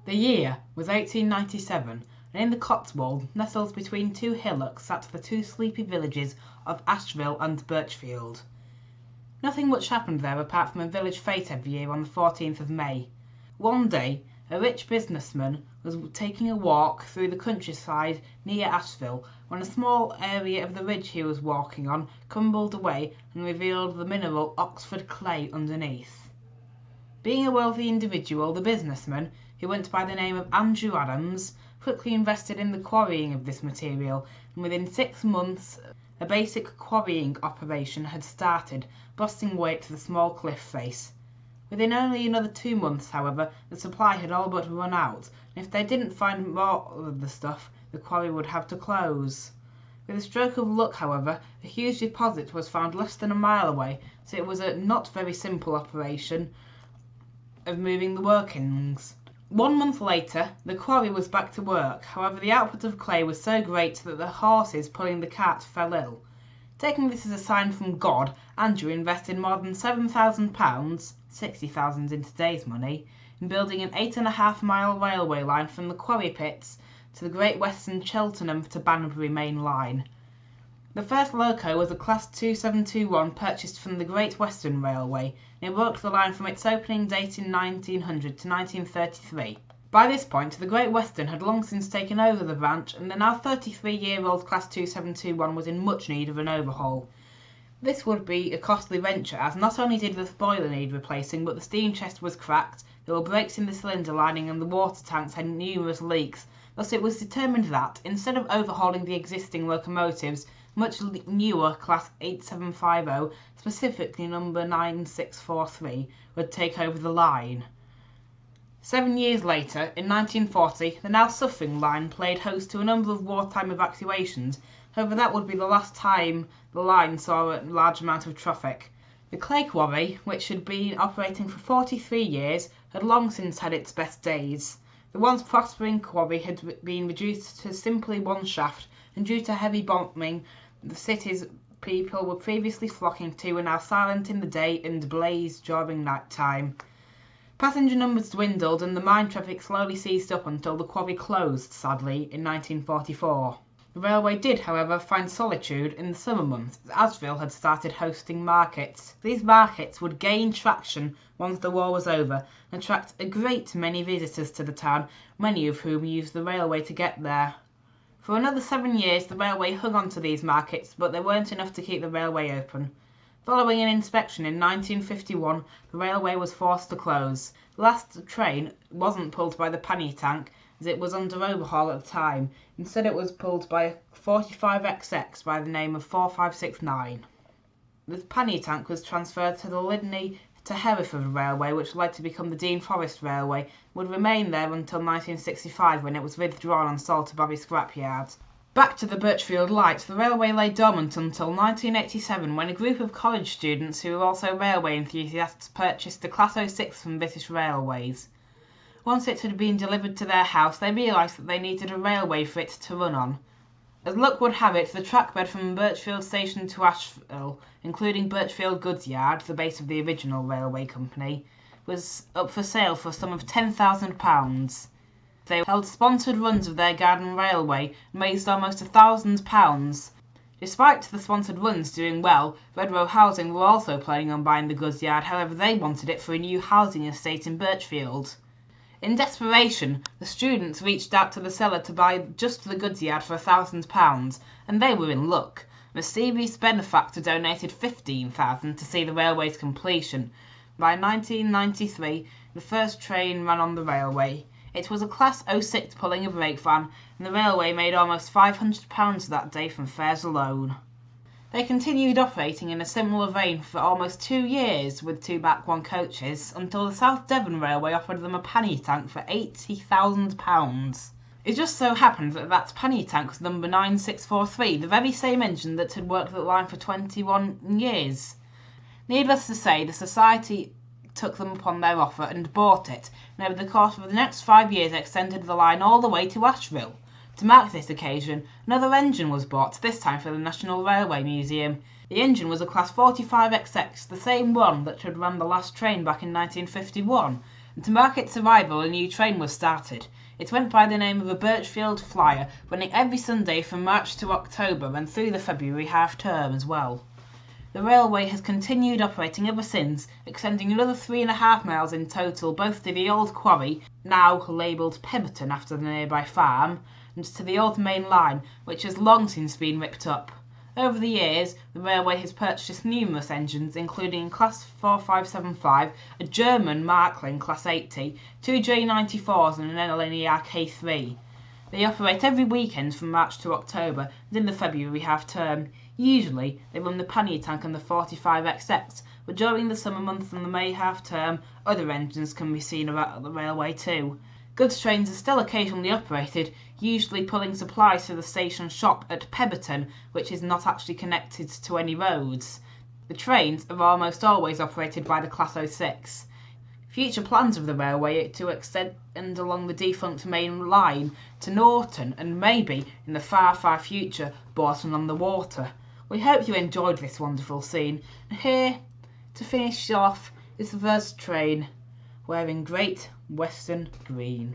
The year was 1897, and in the Cotswolds, nestled between two hillocks, sat the two sleepy villages of Asheville and Birchfield. Nothing much happened there apart from a village fete every year on the 14th of May. One day, a rich businessman was taking a walk through the countryside near Asheville when a small area of the ridge he was walking on crumbled away and revealed the mineral Oxford clay underneath. Being a wealthy individual, the businessman, who went by the name of Andrew Adams, quickly invested in the quarrying of this material, and within 6 months a basic quarrying operation had started, busting way to the small cliff face. Within only another 2 months, however, the supply had all but run out, and if they didn't find more of the stuff, the quarry would have to close. With a stroke of luck, however, a huge deposit was found less than a mile away, so it was a not very simple operation of moving the workings. 1 month later, the quarry was back to work. However, the output of clay was so great that the horses pulling the cart fell ill. Taking this as a sign from God, Andrew invested more than £7,000, £60,000 in today's money, in building an 8.5-mile railway line from the quarry pits to the Great Western Cheltenham to Banbury main line. The first loco was a Class 2721 purchased from the Great Western Railway, and it worked the line from its opening date in 1900 to 1933. By this point, the Great Western had long since taken over the branch, and the now 33-year-old Class 2721 was in much need of an overhaul. This would be a costly venture, as not only did the spoiler need replacing, but the steam chest was cracked, there were breaks in the cylinder lining, and the water tanks had numerous leaks. Thus it was determined that, instead of overhauling the existing locomotives, much newer Class 8750, specifically number 9643, would take over the line. 7 years later, in 1940, the now suffering line played host to a number of wartime evacuations. However, that would be the last time the line saw a large amount of traffic. The clay quarry, which had been operating for 43 years, had long since had its best days. The once prospering quarry had been reduced to simply one shaft, and due to heavy bombing, the cities people were previously flocking to were now silent in the day and blazed during night time. Passenger numbers dwindled and the mine traffic slowly ceased up until the quarry closed, sadly, in 1944. The railway did, however, find solitude in the summer months, as Asheville had started hosting markets. These markets would gain traction once the war was over, and attract a great many visitors to the town, many of whom used the railway to get there. For another 7 years the railway hung on to these markets, but they weren't enough to keep the railway open. Following an inspection in 1951, the railway was forced to close. The last train wasn't pulled by the panny tank, as it was under overhaul at the time. Instead it was pulled by a 45XX by the name of 4569. The panny tank was transferred to the Lydney to Hereford Railway, which led to become the Dean Forest Railway, would remain there until 1965 when it was withdrawn and sold to Barry Scrapyard. Back to the Birchfield Light, the railway lay dormant until 1987 when a group of college students who were also railway enthusiasts purchased the Class 06 from British Railways. Once it had been delivered to their house, they realised that they needed a railway for it to run on. As luck would have it, the trackbed from Birchfield Station to Asheville, including Birchfield Goods Yard, the base of the original railway company, was up for sale for a sum of £10,000. They held sponsored runs of their garden railway and raised almost £1,000. Despite the sponsored runs doing well, Red Row Housing were also planning on buying the goods yard, however they wanted it for a new housing estate in Birchfield. In desperation, the students reached out to the seller to buy just the goods yard for £1,000, and they were in luck. A mysterious benefactor donated £15,000 to see the railway's completion. By 1993, the first train ran on the railway. It was a Class 06 pulling a brake van, and the railway made almost £500 that day from fares alone. They continued operating in a similar vein for almost 2 years with 2 Back 1 coaches, until the South Devon Railway offered them a panny tank for £80,000. It just so happened that that panny tank was number 9643, the very same engine that had worked the line for 21 years. Needless to say, the society took them upon their offer and bought it, and over the course of the next 5 years extended the line all the way to Asheville. To mark this occasion, another engine was bought, this time for the National Railway Museum. The engine was a Class 45XX, the same one that had run the last train back in 1951, and to mark its arrival a new train was started. It went by the name of a Birchfield Flyer, running every Sunday from March to October and through the February half-term as well. The railway has continued operating ever since, extending another 3.5 miles in total, both to the old quarry, now labelled Pemberton after the nearby farm, and to the old main line, which has long since been ripped up. Over the years, the railway has purchased numerous engines, including Class 4575, a German Markling Class 80, two J94s and an Linear K3. They operate every weekend from March to October and in the February half-term. Usually, they run the pannier tank and the 45XX, but during the summer months and the May half-term, other engines can be seen about the railway too. Goods trains are still occasionally operated, usually pulling supplies to the station shop at Pemberton, which is not actually connected to any roads. The trains are almost always operated by the Class 06. Future plans of the railway are to extend along the defunct main line to Norton and maybe, in the far, far future, Bourton on the Water. We hope you enjoyed this wonderful scene. And here, to finish off, is the first train, wearing Great Western Green.